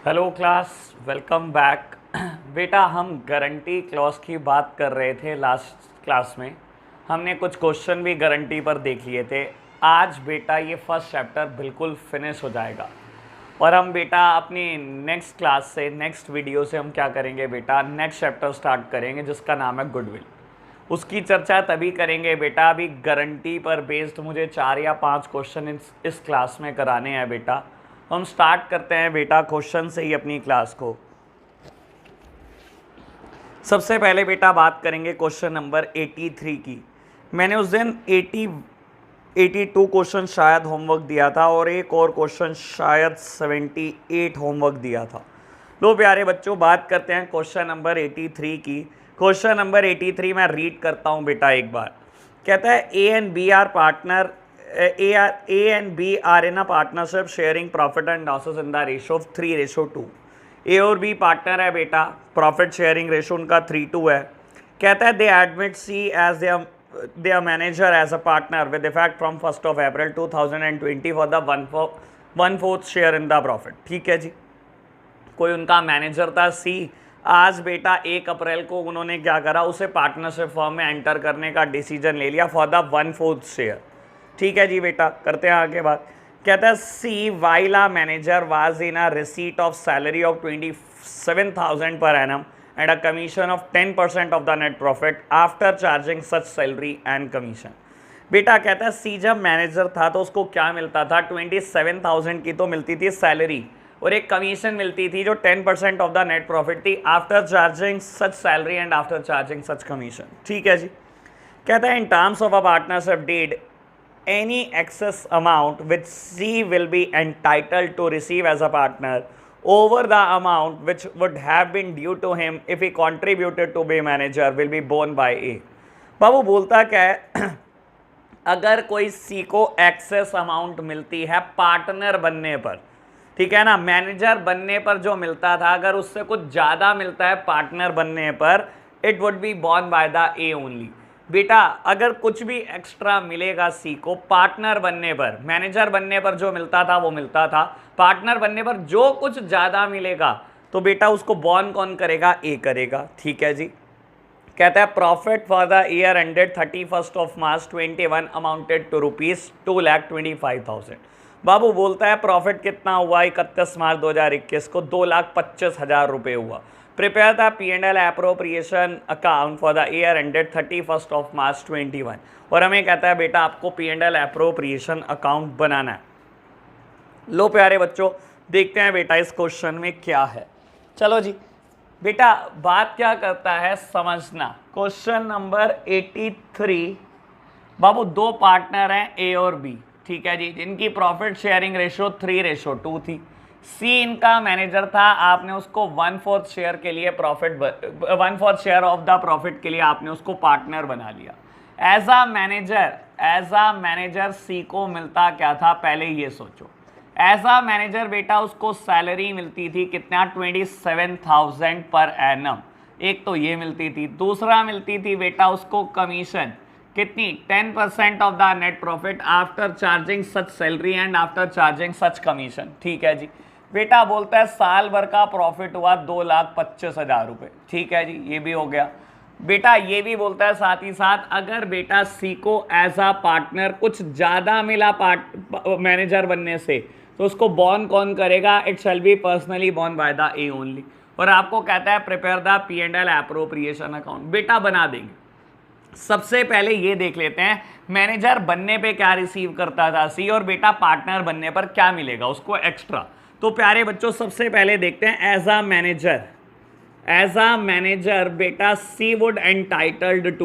Hello class, welcome back. बेटा, हम guarantee clause की बात कर रहे थे लास्ट क्लास में। हमने कुछ क्वेश्चन भी गारंटी पर देख लिए थे। आज बेटा ये फर्स्ट चैप्टर बिल्कुल फिनिश हो जाएगा और हम बेटा अपनी नेक्स्ट क्लास से, नेक्स्ट वीडियो से हम क्या करेंगे बेटा, नेक्स्ट चैप्टर स्टार्ट करेंगे जिसका नाम है गुडविल। उसकी चर्चा तभी करेंगे बेटा, अभी गारंटी पर बेस्ड मुझे 4 या 5 क्वेश्चन इस क्लास में कराने हैं बेटा। हम स्टार्ट करते हैं बेटा क्वेश्चन से ही अपनी क्लास को। सबसे पहले बेटा बात करेंगे क्वेश्चन नंबर 83 की। मैंने उस दिन 82 क्वेश्चन शायद होमवर्क दिया था और एक और क्वेश्चन शायद 78 होमवर्क दिया था। लो प्यारे बच्चों, बात करते हैं क्वेश्चन नंबर 83 की। क्वेश्चन नंबर 83 मैं रीड करता हूं बेटा एक बार। कहता है A and B are partner, A and B are in a partnership sharing profit and losses in the ratio of 3:2। ए और बी पार्टनर है बेटा, प्रॉफिट शेयरिंग रेशो उनका 3:2 है। कहता है they admit C as their manager as a partner with effect from 1 April 2020 for the 1/4 share in the profit. ठीक है जी, कोई उनका मैनेजर था सी। आज बेटा 1 अप्रैल को उन्होंने क्या करा, उसे पार्टनरशिप फॉर्म में एंटर करने का डिसीजन ले लिया फॉर द 1/4 शेयर। ठीक है जी बेटा, करते हैं आगे बात। कहता है C while a manager was in a receipt of salary of 27,000 per annum and a commission of 10% of the net profit after charging such salary and commission. बेटा कहता है सी जब मैनेजर था तो उसको क्या मिलता था, 27,000 की तो मिलती थी सैलरी और एक कमीशन मिलती थी जो 10% ऑफ द नेट प्रॉफिट थी after charging such salary and after charging such commission. ठीक है जी। कहता है in terms of a partnership deed any excess amount which C will be entitled to receive as a partner over the amount which would have been due to him if he contributed to be manager will be borne by A। बाबू बोलता क्या है अगर कोई C को excess amount मिलती है partner बनने पर, ठीक है ना, मैनेजर बनने पर जो मिलता था, अगर उससे कुछ ज़्यादा मिलता है पार्टनर बनने पर, it would be born bye the A only. बेटा अगर कुछ भी एक्स्ट्रा मिलेगा सी को पार्टनर बनने पर, मैनेजर बनने पर जो मिलता था वो मिलता था, पार्टनर बनने पर जो कुछ ज़्यादा मिलेगा तो बेटा उसको बॉर्न कौन करेगा, ए करेगा। ठीक है जी। कहता है profit for the year ended 31 March 21 amounted to ₹2,25,000। बाबू बोलता है प्रॉफिट कितना हुआ 31 मार्च 2021 को, 2,25,000 रुपये हुआ। Prepare the P&L appropriation account for the year ended 31 March 21। और हमें कहता है बेटा आपको P&L एप्रोप्रिएशन अकाउंट बनाना है। लो प्यारे बच्चों, देखते हैं बेटा इस क्वेश्चन में क्या है। चलो जी बेटा, बात क्या करता है समझना। Question number 83। बाबू दो पार्टनर हैं ए और बी, ठीक है जी, जिनकी प्रॉफिट शेयरिंग रेशो 3:2 थी। सी इनका मैनेजर था, आपने उसको 1/4 शेयर के लिए 1/4 शेयर ऑफ द प्रॉफिट के लिए आपने उसको पार्टनर बना लिया। एज अ मैनेजर सी को मिलता क्या था, पहले ये सोचो। एज अ मैनेजर बेटा उसको सैलरी मिलती थी कितना, 27,000 पर एनम। एक तो ये मिलती थी, दूसरा मिलती थी बेटा उसको कमीशन कितनी, 10% of the net profit after charging such salary and after charging such commission. ठीक है जी। बेटा बोलता है साल भर का प्रॉफिट हुआ 2,25,000 रुपये। ठीक है जी, ये भी हो गया। बेटा ये भी बोलता है साथ ही साथ अगर बेटा सी को एज अ पार्टनर कुछ ज़्यादा मिला मैनेजर बनने से तो उसको बॉर्न कौन करेगा, it shall be personally born bye the A only. और आपको कहता है prepare the P&L appropriation account. बेटा बना देंगे। सबसे पहले ये देख लेते हैं मैनेजर बनने पे क्या रिसीव करता था सी और बेटा पार्टनर बनने पर क्या मिलेगा उसको एक्स्ट्रा। तो प्यारे बच्चों सबसे पहले देखते हैं एज अ मैनेजर बेटा सी वुड एंटाइटल्ड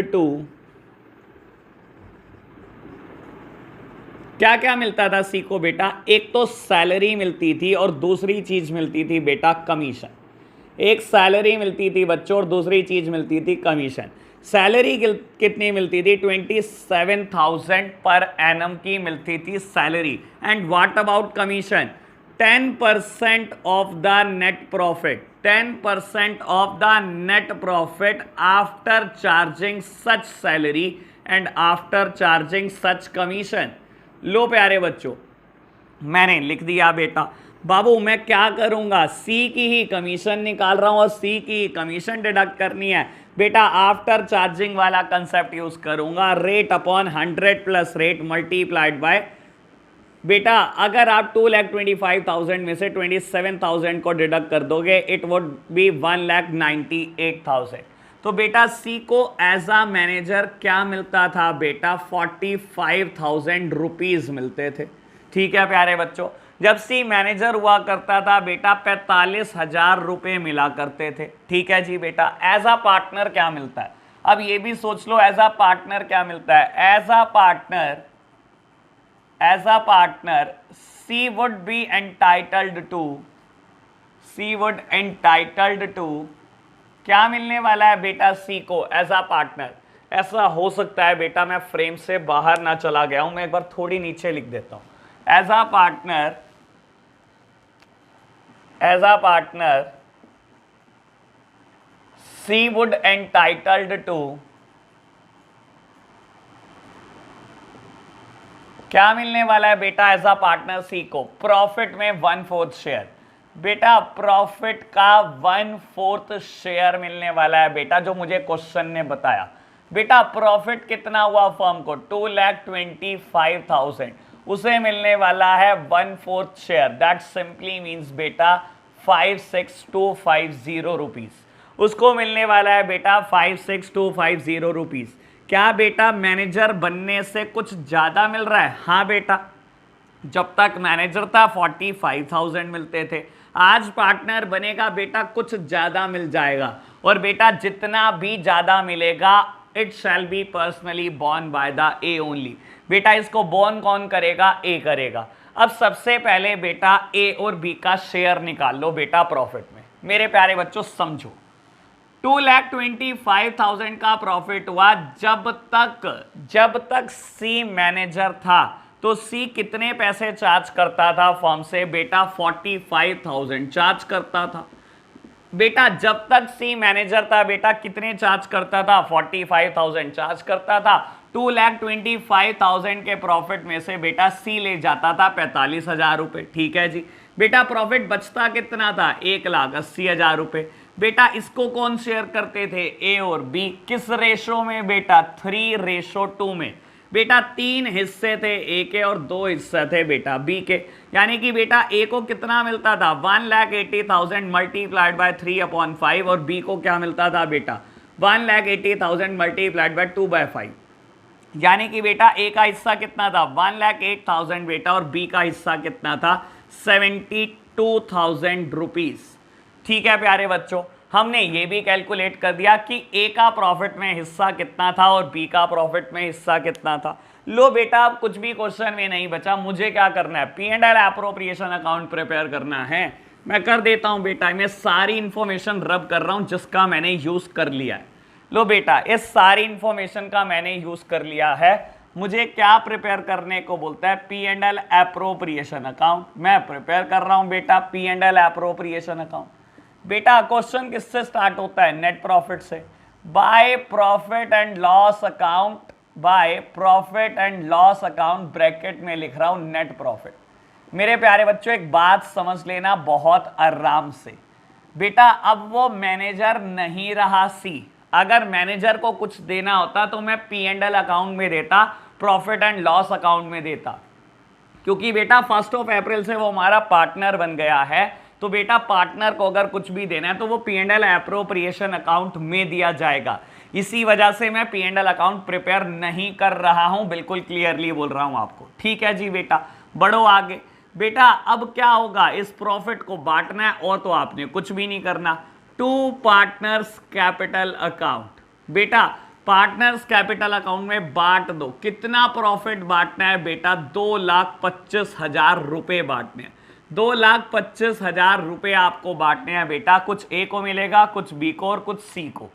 टू क्या क्या मिलता था सी को बेटा, एक तो सैलरी मिलती थी और दूसरी चीज मिलती थी बेटा कमीशन। एक सैलरी मिलती थी बच्चों और दूसरी चीज मिलती थी कमीशन। सैलरी कितनी मिलती थी, 27,000 पर एनम की मिलती थी salary. And what about commission, 10% of the net profit, 10% of the net profit after charging such salary and after charging such commission. लो प्यारे बच्चों, मैंने लिख दिया बेटा। बाबू मैं क्या करूंगा, सी की ही कमीशन निकाल रहा हूं और सी की कमीशन डिडक्ट करनी है बेटा। आफ्टर चार्जिंग वाला कंसेप्ट यूज करूंगा, rate upon 100 plus rate multiplied by बेटा। अगर आप 2,25,000 में से 27,000 को डिडक्ट कर दोगे इट वुड बी 1,98,000। तो बेटा सी को एज अ मैनेजर क्या मिलता था बेटा, 45,000 रुपीज मिलते थे। ठीक है प्यारे बच्चों, जब सी मैनेजर हुआ करता था बेटा 45,000 रुपए मिला करते थे। ठीक है जी बेटा। एज अ पार्टनर क्या मिलता है, अब ये भी सोच लो एज अ पार्टनर क्या मिलता है। As a partner C would be entitled to क्या मिलने वाला है बेटा सी को एज अ पार्टनर। ऐसा हो सकता है बेटा मैं फ्रेम से बाहर ना चला गया हूं, मैं एक बार थोड़ी नीचे लिख देता हूं। As a partner C would entitled to क्या मिलने वाला है बेटा एज अ पार्टनर सी को, प्रॉफिट में 1/4 शेयर। बेटा प्रॉफिट का 1/4 शेयर मिलने वाला है बेटा, जो मुझे क्वेश्चन ने बताया। बेटा प्रॉफिट कितना हुआ फर्म को, 2,25,000, उसे मिलने वाला है 1/4 शेयर। दैट सिंपली मीन्स बेटा 56250 रुपीज। उसको मिलने वाला है बेटा 56250 रुपीज। क्या बेटा मैनेजर बनने से कुछ ज्यादा मिल रहा है? हाँ बेटा, जब तक मैनेजर था 45,000 मिलते थे, आज पार्टनर बनेगा बेटा कुछ ज्यादा मिल जाएगा। और बेटा जितना भी ज्यादा मिलेगा it shall be personally borne by the A only. बेटा इसको बोर्न कौन करेगा? ए करेगा। अब सबसे पहले बेटा ए और बी का शेयर निकाल लो बेटा प्रॉफिट में। मेरे प्यारे बच्चों समझो, 2,25,000 का प्रॉफिट हुआ जब तक सी मैनेजर था। तो सी कितने पैसे चार्ज करता था फर्म से बेटा? 45,000 चार्ज करता था बेटा। जब तक सी मैनेजर था बेटा कितने चार्ज करता था? 45,000 चार्ज करता था। 2,25,000 के प्रॉफिट में से बेटा सी ले जाता था 45,000 रुपए। ठीक है जी बेटा। प्रॉफिट बचता कितना था? 1,80,000 रुपए। बेटा इसको कौन शेयर करते थे? ए और बी। किस रेशो में बेटा? 3:2 में। बेटा 3 हिस्से थे ए के और 2 हिस्से थे बेटा बी के। यानी कि बेटा ए को कितना मिलता था? 1,80,000 मल्टीप्लाइड बाय 3/5 और बी को क्या मिलता था बेटा? 1,80,000 मल्टीप्लाइड बाय 2/5। यानी कि बेटा ए का हिस्सा कितना था? 1,08,000 बेटा और बी का हिस्सा कितना था? 72,000 रुपीज। ठीक है प्यारे बच्चों, हमने ये भी कैलकुलेट कर दिया कि ए का प्रॉफिट में हिस्सा कितना था और बी का प्रॉफिट में हिस्सा कितना था। लो बेटा अब कुछ भी क्वेश्चन में नहीं बचा, मुझे क्या करना है? P&L एप्रोप्रिएशन अकाउंट प्रिपेयर करना है। मैं कर देता हूं बेटा, मैं सारी इंफॉर्मेशन रब कर रहा हूं जिसका मैंने यूज कर लिया है। लो बेटा इस सारी इंफॉर्मेशन का मैंने यूज कर लिया है। मुझे क्या प्रिपेयर करने को बोलता है? P&L appropriation account. मैं प्रिपेयर कर रहा हूं बेटा P&L एप्रोप्रिएशन अकाउंट। बेटा क्वेश्चन किससे स्टार्ट होता है? नेट प्रॉफिट से। By profit and loss account, by profit and loss account bracket में लिख रहा हूं नेट प्रॉफिट। मेरे प्यारे बच्चों एक बात समझ लेना बहुत आराम से बेटा, अब वो मैनेजर नहीं रहा सी। अगर मैनेजर को कुछ देना होता तो मैं P&L अकाउंट में देता, प्रॉफिट एंड लॉस अकाउंट में देता, क्योंकि बेटा 1 अप्रैल से वो हमारा पार्टनर बन गया है। तो बेटा पार्टनर को अगर कुछ भी देना है तो वो P&L एप्रोप्रिएशन अकाउंट में दिया जाएगा। इसी वजह से मैं P&L अकाउंट प्रिपेयर नहीं कर रहा हूं, बिल्कुल क्लियरली बोल रहा हूं आपको। ठीक है जी बेटा, बढ़ो आगे। बेटा अब क्या होगा? इस प्रॉफिट को बांटना है और तो आपने कुछ भी नहीं करना। 2 पार्टनर्स कैपिटल अकाउंट। बेटा पार्टनर्स कैपिटल अकाउंट में बांट दो। कितना प्रॉफिट बांटना है बेटा? 2,25,000 रुपए बांटने हैं। 2,25,000 रुपए आपको बांटने हैं बेटा। कुछ ए को मिलेगा, कुछ बी को और कुछ सी को।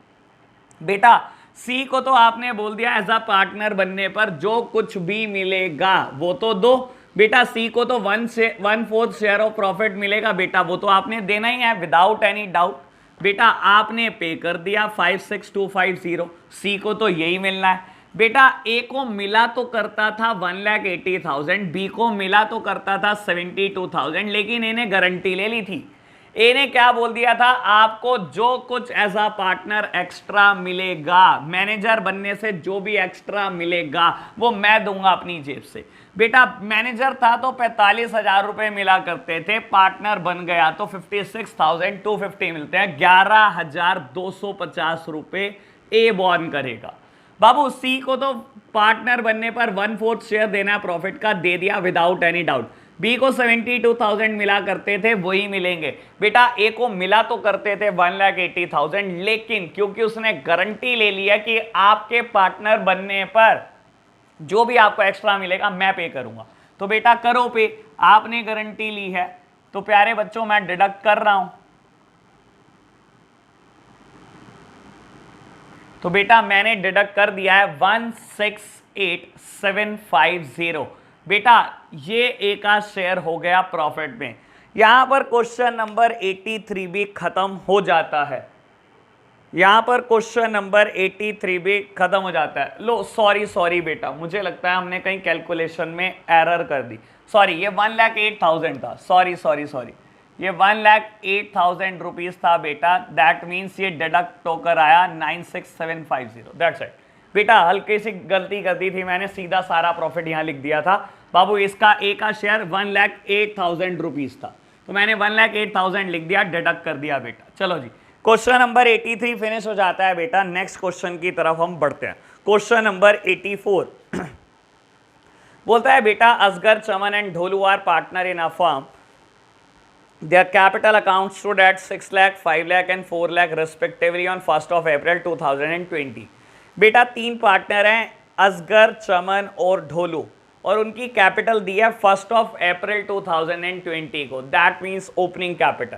बेटा सी को तो आपने बोल दिया एज अ पार्टनर बनने पर जो कुछ भी मिलेगा वो तो दो। बेटा सी को तो 1/4 शेयर ऑफ प्रॉफिट मिलेगा बेटा, वो तो आपने देना ही है विदाउट एनी डाउट। बेटा आपने पे कर दिया 56250, सी को तो यही मिलना है। बेटा ए को मिला तो करता था 1,80,000, बी को मिला तो करता था 72,000, लेकिन इन्हें गारंटी ले ली थी। ए ने क्या बोल दिया था, आपको जो कुछ एज अ पार्टनर एक्स्ट्रा मिलेगा, मैनेजर बनने से जो भी एक्स्ट्रा मिलेगा वो मैं दूंगा अपनी जेब से। बेटा मैनेजर था तो 45,000 रुपए मिला करते थे, पार्टनर बन गया तो 56,250 मिलते हैं, 11,250 रुपए ए बॉर्न करेगा। बाबू सी को तो पार्टनर बनने पर 1/4 शेयर देना प्रॉफिट का, दे दिया विदाउट एनी डाउट। बी को 72,000 मिला करते थे, वही मिलेंगे। बेटा ए को मिला तो करते थे 1,80,000, लेकिन क्योंकि उसने गारंटी ले लिया कि आपके पार्टनर बनने पर जो भी आपको एक्स्ट्रा मिलेगा मैं पे करूंगा, तो बेटा करो पे। आपने गारंटी ली है तो प्यारे बच्चों मैं डिडक्ट कर रहा हूं। तो बेटा मैंने डिडक्ट कर दिया है 168,750। बेटा ये ए का शेयर हो गया प्रॉफिट में। यहां पर क्वेश्चन नंबर 83 भी खत्म हो जाता है। यहां पर क्वेश्चन नंबर 83 भी खत्म हो जाता है। लो सॉरी बेटा, मुझे लगता है हमने कहीं कैलकुलेशन में एरर कर दी। सॉरी, ये 1,08,000 था। सॉरी, ये 1,08,000 रुपीज था बेटा। दैट मीन्स ये डिडक्ट होकर आया 96,750। दैट्स इट बेटा। हल्की सी गलती कर दी थी मैंने, सीधा सारा प्रॉफिट यहां लिख दिया था। बाबू इसका ए का शेयर 1,08,000 रुपीज था, तो मैंने 1,08,000 लिख दिया, डिडक्ट कर दिया बेटा। चलो जी, क्वेश्चन नंबर 83 फिनिश हो जाता है बेटा। नेक्स्ट क्वेश्चन की तरफ हम बढ़ते हैं। क्वेश्चन नंबर 84 बोलता है बेटा, Asgar, Chaman and Dholu are partner in a firm. Their capital account stood at 6 lakh, 5 lakh and 4 lakh respectively on 1st of April 2020। बेटा तीन पार्टनर हैं, असगर, चमन और ढोलू, और उनकी कैपिटल दी है 1st of April 2020 को। That means opening capital.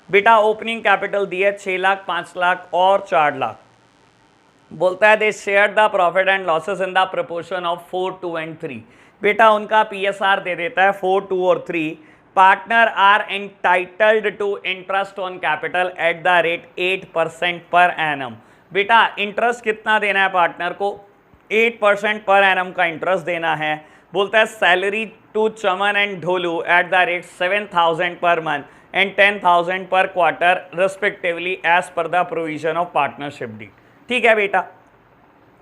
बेटा ओपनिंग कैपिटल दी है 6 लाख, 5 लाख और 4 लाख। बोलता है they share the profit and losses in the proportion of 4, 2 and 3। बेटा उनका PSR दे देता है 4, 2 और 3। Partner are entitled to interest on capital at the rate 8% per annum. बेटा इंटरेस्ट कितना देना है पार्टनर को, 8% पर एनम का इंटरेस्ट देना है। बोलता है salary to Chaman and Dholu at the rate 7,000 per month and 10,000 per quarter respectively as per the provision of partnership deed. ठीक है बेटा,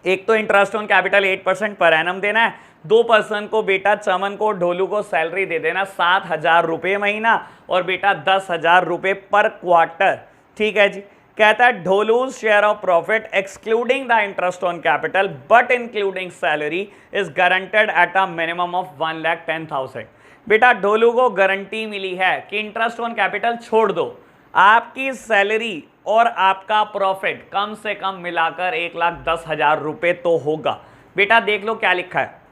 एक तो interest on capital 8% per annum देना है, 2 पर्सन को बेटा चमन को ढोलू को सैलरी दे देना 7,000 रुपये महीना और बेटा 10,000 रुपये पर क्वार्टर। ठीक है जी। कहता है Dholu share of profit excluding the interest on capital but including salary is guaranteed at a minimum of 1,10,000। बेटा ढोलू को गारंटी मिली है कि इंटरेस्ट ऑन कैपिटल छोड़ दो, आपकी सैलरी और आपका प्रॉफिट कम से कम मिलाकर 1,10,000 रुपये तो होगा। बेटा देख लो क्या लिखा है,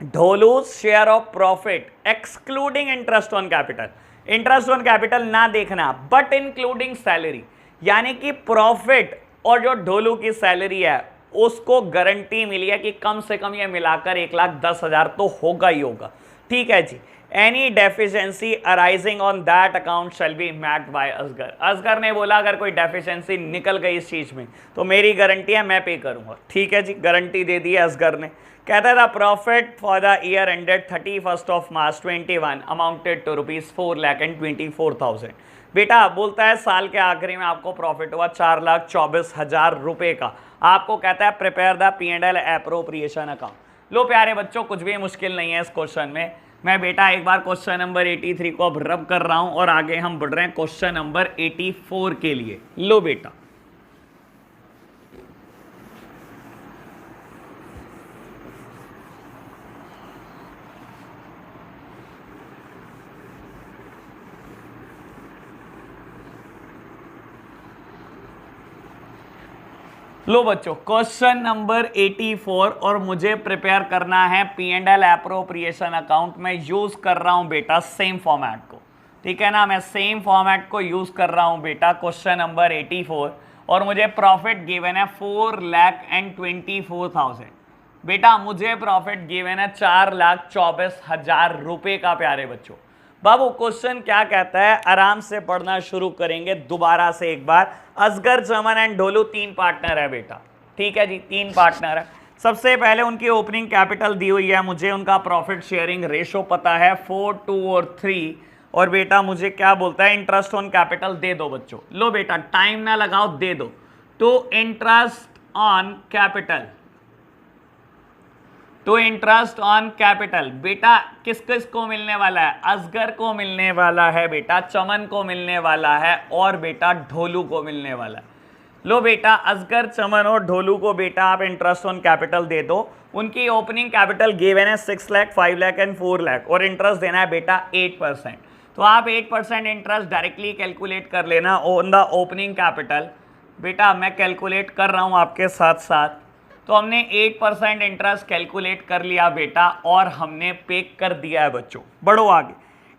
Dholu share of profit excluding interest on capital. Interest on capital ना देखना बट इंक्लूडिंग सैलरी, यानी कि प्रॉफिट और जो ढोलू की सैलरी है उसको गारंटी मिली है कि कम से कम ये मिलाकर 1,10,000 तो होगा ही होगा। ठीक है जी। Any deficiency arising on that account shall be met by Asgar. Asgar ने बोला अगर कोई डेफिशिएंसी निकल गई इस चीज में तो मेरी गारंटी है, मैं पे करूंगा। ठीक है जी, गारंटी दे दी है असगर ने। कहता था profit for the year ended 31st of March 21 amounted to ₹4,24,000। बेटा बोलता है साल के आखिरी में आपको प्रॉफिट हुआ 4,24,000 रुपए का। आपको कहता है prepare the P&L appropriation account. लो प्यारे बच्चों, कुछ भी मुश्किल नहीं है इस क्वेश्चन में। मैं बेटा एक बार क्वेश्चन नंबर 83 को अब रब कर रहा हूं और आगे हम बढ़ रहे हैं क्वेश्चन नंबर 84 के लिए। लो बेटा, लो बच्चों क्वेश्चन नंबर 84 और मुझे प्रिपेयर करना है P&L एप्रोप्रिएशन अकाउंट। में यूज कर रहा हूं बेटा सेम फॉर्मेट को। ठीक है ना, मैं सेम फॉर्मेट को यूज कर रहा हूं बेटा क्वेश्चन नंबर 84 और मुझे प्रॉफिट गिवन है 4,24,000। बेटा मुझे प्रॉफिट गिवन है 4,24,000 रुपए का। प्यारे बच्चों बाबू क्वेश्चन क्या कहता है, आराम से पढ़ना शुरू करेंगे दोबारा से एक बार। असगर, चमन एंड ढोलू 3 पार्टनर है बेटा। ठीक है जी, 3 पार्टनर है। सबसे पहले उनकी ओपनिंग कैपिटल दी हुई है मुझे, उनका प्रॉफिट शेयरिंग रेशो पता है 4, 2 और 3, और बेटा मुझे क्या बोलता है, इंटरेस्ट ऑन कैपिटल दे दो बच्चों। लो बेटा टाइम ना लगाओ, दे दो। तो इंटरेस्ट ऑन कैपिटल, तो इंटरेस्ट ऑन कैपिटल बेटा किस किस को मिलने वाला है, असगर को मिलने वाला है बेटा, चमन को मिलने वाला है, और बेटा ढोलू को मिलने वाला है। लो बेटा असगर, चमन और ढोलू को बेटा आप इंटरेस्ट ऑन कैपिटल दे दो। उनकी ओपनिंग कैपिटल गिवन है 6 लाख, 5 लाख एंड 4 लाख, और इंटरेस्ट देना है बेटा 8%। तो आप 8% इंटरेस्ट डायरेक्टली कैलकुलेट कर लेना ऑन द ओपनिंग कैपिटल। बेटा मैं कैलकुलेट कर रहा हूँ आपके साथ साथ। तो हमने 8% इंटरेस्ट कैलकुलेट कर लिया बेटा, और हमने पे कर दिया है बच्चों। बढ़ो आगे,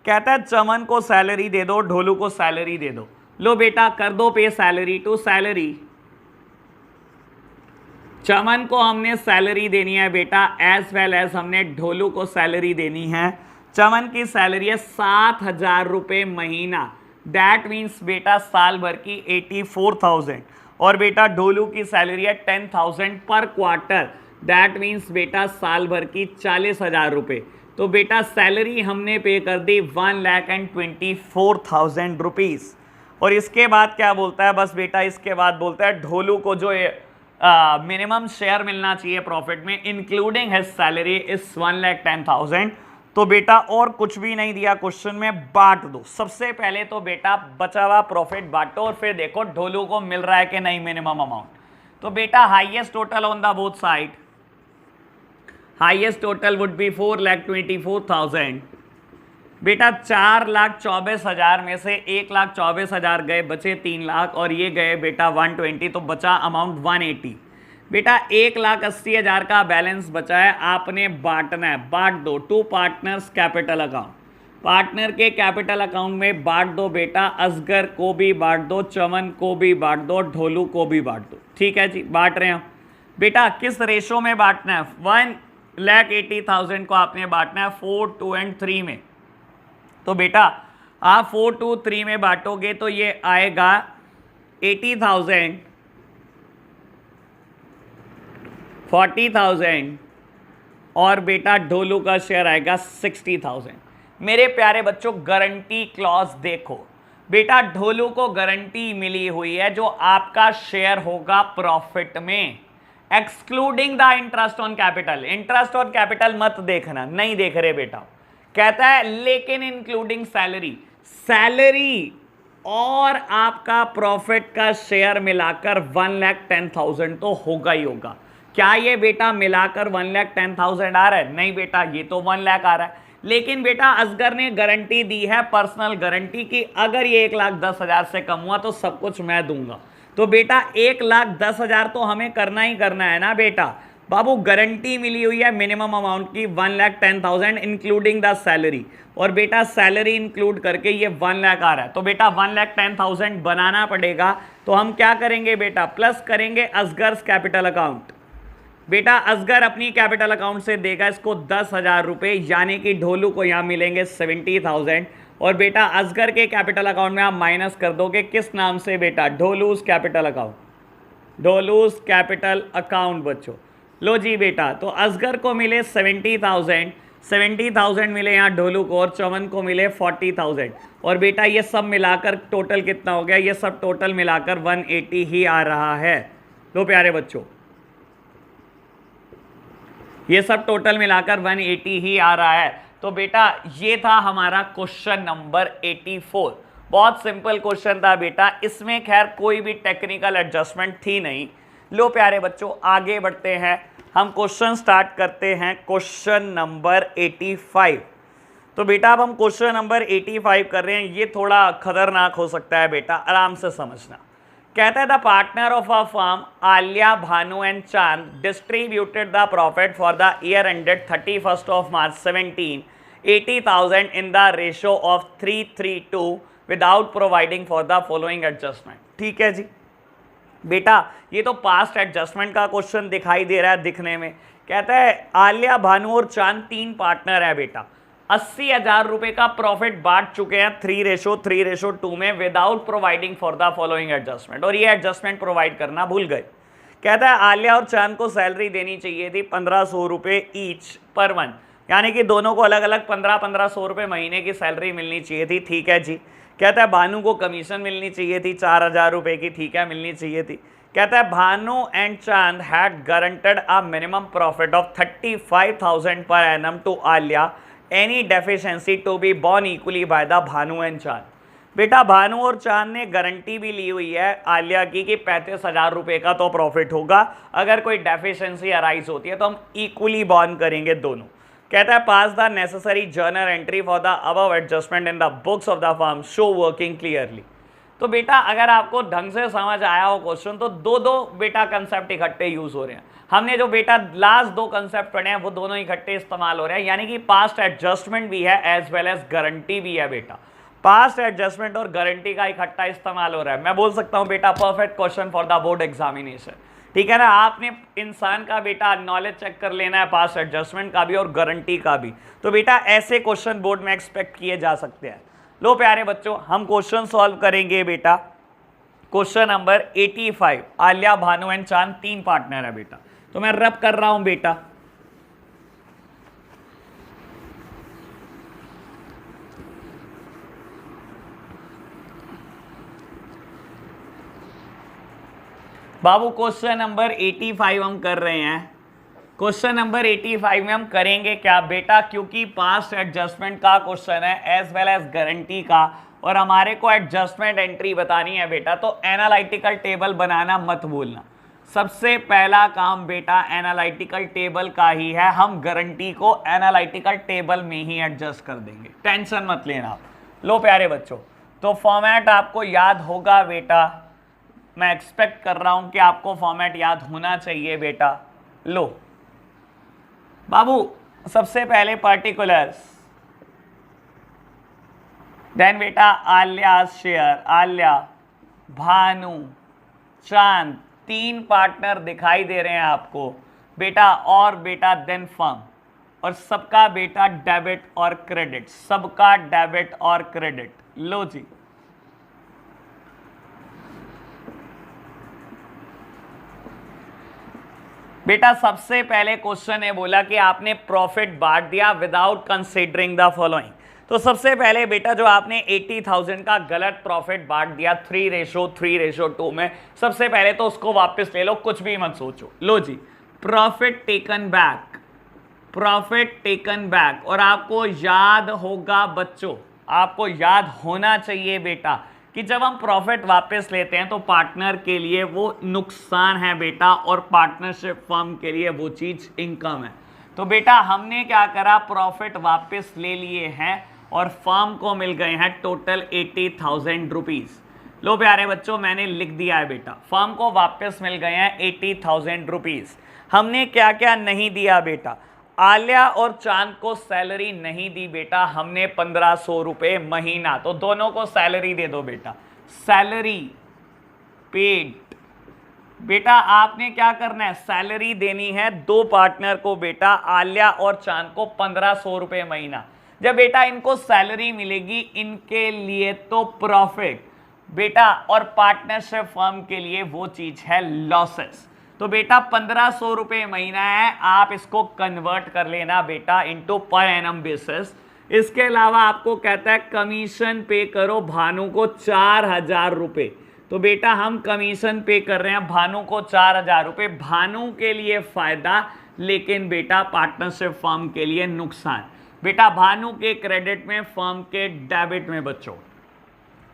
कहता है चमन को सैलरी दे दो, ढोलू को सैलरी दे दो। लो बेटा कर दो पे सैलरी टू सैलरी। चमन को हमने सैलरी देनी है बेटा, एज वेल एज हमने ढोलू को सैलरी देनी है। चमन की सैलरी है 7,000 रुपये महीना, दैट मीन्स बेटा साल भर की 84,000, और बेटा ढोलू की सैलरी है 10,000 पर क्वार्टर, दैट मीन्स बेटा साल भर की 40,000 रुपये। तो बेटा सैलरी हमने पे कर दी 1,24,000 रुपीज़। और इसके बाद क्या बोलता है, बस बेटा इसके बाद बोलता है ढोलू को जो मिनिमम शेयर मिलना चाहिए प्रॉफिट में इंक्लूडिंग हिज सैलरी इज 1,10,000। तो बेटा और कुछ भी नहीं दिया क्वेश्चन में, बांट दो। सबसे पहले तो बेटा बचा हुआ प्रॉफिट बांटो, और फिर देखो ढोलू को मिल रहा है कि नहीं मिनिमम अमाउंट। तो बेटा highest total on the both side, highest total would be 4,24,000। बेटा 4,24,000 में से 1,24,000 गए, बचे 3 लाख, और ये गए बेटा 120, तो बचा अमाउंट 180। बेटा 1,80,000 का बैलेंस बचा है, आपने बांटना है, बांट दो to partners capital account. Partner के कैपिटल अकाउंट में बांट दो बेटा, असगर को भी बांट दो, चमन को भी बांट दो, ढोलू को भी बांट दो। ठीक है जी, बांट रहे हैं बेटा। किस रेशो में बांटना है, 1,80,000 को आपने बांटना है 4, 2 एंड 3 में। तो बेटा आप 4, 2, 3 में बांटोगे तो ये आएगा 80,000, 40,000, और बेटा ढोलू का शेयर आएगा 60,000। मेरे प्यारे बच्चों गारंटी क्लॉज देखो बेटा, ढोलू को गारंटी मिली हुई है जो आपका शेयर होगा प्रॉफिट में, excluding the interest on capital. Interest on capital मत देखना, नहीं देख रहे बेटा। कहता है लेकिन इंक्लूडिंग सैलरी, सैलरी और आपका प्रॉफिट का शेयर मिलाकर 1,10,000 तो होगा ही होगा। क्या ये बेटा मिलाकर 1,10,000 आ रहा है? नहीं बेटा, ये तो 1 लाख आ रहा है। लेकिन बेटा असगर ने गारंटी दी है, पर्सनल गारंटी, कि अगर ये 1,10,000 से कम हुआ तो सब कुछ मैं दूंगा। तो बेटा 1,10,000 तो हमें करना ही करना है ना बेटा। बाबू गारंटी मिली हुई है मिनिमम अमाउंट की 1,10,000 इंक्लूडिंग द सैलरी, और बेटा सैलरी इंक्लूड करके ये 1 लाख आ रहा है। तो बेटा 1,10,000 बनाना पड़ेगा। तो हम क्या करेंगे बेटा, प्लस करेंगे असगर्स कैपिटल अकाउंट। बेटा असगर अपनी कैपिटल अकाउंट से देगा इसको 10,000 रुपये, यानी कि ढोलू को यहाँ मिलेंगे 70,000। और बेटा असगर के कैपिटल अकाउंट में आप माइनस कर दोगे किस नाम से बेटा, ढोलूस कैपिटल अकाउंट, ढोलूस कैपिटल अकाउंट बच्चों। लो जी बेटा, तो असगर को मिले 70,000, 70,000 मिले यहाँ ढोलू को, और चमन को मिले 40,000। और बेटा ये सब मिलाकर टोटल कितना हो गया, ये सब टोटल मिलाकर 180 ही आ रहा है। लो प्यारे बच्चों, ये सब टोटल मिलाकर 180 ही आ रहा है। तो बेटा ये था हमारा क्वेश्चन नंबर 84। बहुत सिंपल क्वेश्चन था बेटा, इसमें खैर कोई भी टेक्निकल एडजस्टमेंट थी नहीं। लो प्यारे बच्चों आगे बढ़ते हैं, हम क्वेश्चन स्टार्ट करते हैं क्वेश्चन नंबर 85। तो बेटा अब हम क्वेश्चन नंबर 85 कर रहे हैं, ये थोड़ा खतरनाक हो सकता है बेटा, आराम से समझना। कहता है the partner of a firm Alia, Bhanu and Chand distributed the profit for the year ended 31st of March 17, 80,000 in the ratio of 3:3:2 without providing for the following adjustment. ठीक है जी बेटा, ये तो पास्ट एडजस्टमेंट का क्वेश्चन दिखाई दे रहा है दिखने में। कहता है आलिया, भानु और चांद 3 पार्टनर है बेटा, 80,000 रुपये का प्रॉफिट बांट चुके हैं 3:2 में without providing for the following adjustment, और ये एडजस्टमेंट प्रोवाइड करना भूल गए। कहता है आलिया और चांद को सैलरी देनी चाहिए थी 1500 रुपये ईच पर मंथ, यानी कि दोनों को अलग अलग 1500 रुपये महीने की सैलरी मिलनी चाहिए थी, ठीक है जी। कहता है भानु को कमीशन मिलनी चाहिए थी 4000 रुपये की, ठीक है, मिलनी चाहिए थी। कहता है Bhanu and Chand had guaranteed a minimum profit of 35,000 per annum to Alia, any deficiency to be borne equally by the Bhanu and Chand. बेटा भानु और चांद ने गारंटी भी ली हुई है आलिया की कि 35,000 रुपये का तो प्रॉफिट होगा, अगर कोई डेफिशिएंसी अराइज होती है तो हम इक्वली बॉर्न करेंगे दोनों। कहता है pass the necessary journal entry for the above adjustment in the books of the firm show working clearly. तो बेटा अगर आपको ढंग से समझ आया हो क्वेश्चन तो दो बेटा कंसेप्ट इकट्ठे यूज हो रहे हैं। हमने जो बेटा लास्ट 2 कंसेप्ट पढ़े हैं वो दोनों इकट्ठे इस्तेमाल हो रहे हैं, यानी कि पास्ट एडजस्टमेंट भी है एज वेल एज गारंटी भी है बेटा। पास्ट एडजस्टमेंट और गारंटी का इकट्ठा इस्तेमाल हो रहा है। मैं बोल सकता हूं बेटा perfect question for the board examination, ठीक है ना। आपने इंसान का बेटा नॉलेज चेक कर लेना है, पास्ट एडजस्टमेंट का भी और गारंटी का भी। तो बेटा ऐसे क्वेश्चन बोर्ड में एक्सपेक्ट किए जा सकते हैं। लो प्यारे बच्चों, हम क्वेश्चन सॉल्व करेंगे बेटा। Question number 85, Alia Bhanu and चांद 3 पार्टनर है बेटा। तो मैं रब कर रहा हूं बेटा। बाबू क्वेश्चन नंबर 85 हम कर रहे हैं। क्वेश्चन नंबर 85 में हम करेंगे क्या बेटा, क्योंकि पास्ट एडजस्टमेंट का क्वेश्चन है एज वेल एज गारंटी का, और हमारे को एडजस्टमेंट एंट्री बतानी है बेटा, तो एनालिटिकल टेबल बनाना मत भूलना। सबसे पहला काम बेटा एनालिटिकल टेबल का ही है, हम गारंटी को एनालिटिकल टेबल में ही एडजस्ट कर देंगे, टेंशन मत लेना आप। लो प्यारे बच्चों, तो फॉर्मेट आपको याद होगा बेटा, मैं एक्सपेक्ट कर रहा हूं कि आपको फॉर्मेट याद होना चाहिए बेटा। लो बाबू, सबसे पहले पार्टिकुलर्स, देन बेटा आलिया शेयर, आलिया भानु चांद 3 पार्टनर दिखाई दे रहे हैं आपको बेटा, और बेटा देन फर्म, और सबका बेटा डेबिट और क्रेडिट, सबका डेबिट और क्रेडिट। लो जी, बेटा सबसे पहले क्वेश्चन है बोला कि आपने प्रॉफिट बांट दिया विदाउट कंसीडरिंग द फॉलोइंग। तो सबसे पहले बेटा जो आपने 80,000 का गलत प्रॉफिट बांट दिया 3:3:2 में, सबसे पहले तो उसको वापस ले लो, कुछ भी मत सोचो। लो जी, profit taken back, profit taken back. और आपको याद होगा बच्चों, आपको याद होना चाहिए बेटा कि जब हम प्रॉफिट वापस लेते हैं तो पार्टनर के लिए वो नुकसान है बेटा, और पार्टनरशिप फर्म के लिए वो चीज इनकम है। तो बेटा हमने क्या करा, प्रॉफिट वापस ले लिए हैं और फर्म को मिल गए हैं टोटल 80,000 रुपीज। लो प्यारे बच्चों, मैंने लिख दिया है बेटा, फर्म को वापस मिल गए हैं 80,000 रुपीज। हमने क्या क्या नहीं दिया बेटा, आलिया और चांद को सैलरी नहीं दी बेटा, हमने 1500 रुपये महीना, तो दोनों को सैलरी दे दो बेटा, सैलरी पेड। बेटा आपने क्या करना है, सैलरी देनी है 2 पार्टनर को बेटा, आलिया और चांद को 1500 रुपये महीना। जब बेटा इनको सैलरी मिलेगी, इनके लिए तो प्रॉफिट बेटा, और पार्टनरशिप फर्म के लिए वो चीज है लॉसेस। तो बेटा 1500 रुपये महीना है, आप इसको कन्वर्ट कर लेना बेटा इनटू पर एनम बेसिस। इसके अलावा आपको कहता है कमीशन पे करो भानु को 4000 रुपये। तो बेटा हम कमीशन पे कर रहे हैं भानु को 4000 रुपये, भानु के लिए फायदा लेकिन बेटा पार्टनरशिप फर्म के लिए नुकसान। बेटा भानु के क्रेडिट में, फर्म के डेबिट में। बच्चों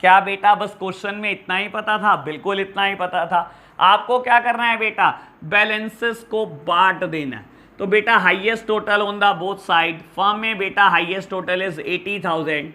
क्या बेटा बस क्वेश्चन में इतना ही पता था? बिल्कुल इतना ही पता था। आपको क्या करना है बेटा, बैलेंसेस को बांट देना है। तो बेटा highest total on the both side, firm में बेटा हाईएस्ट टोटल इज 80,000।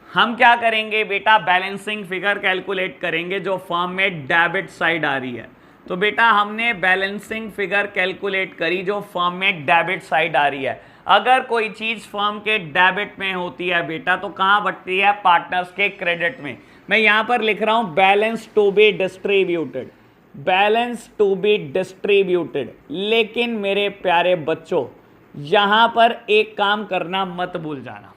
हम क्या करेंगे बेटा, बैलेंसिंग फिगर कैलकुलेट करेंगे जो फर्म में डेबिट साइड आ रही है। तो बेटा हमने बैलेंसिंग फिगर कैलकुलेट करी जो फर्म में डेबिट साइड आ रही है। अगर कोई चीज फर्म के डेबिट में होती है बेटा तो कहां बढ़ती है, पार्टनर्स के क्रेडिट में। मैं यहां पर लिख रहा हूं balance to be distributed, balance to be distributed. लेकिन मेरे प्यारे बच्चों यहां पर एक काम करना मत भूल जाना,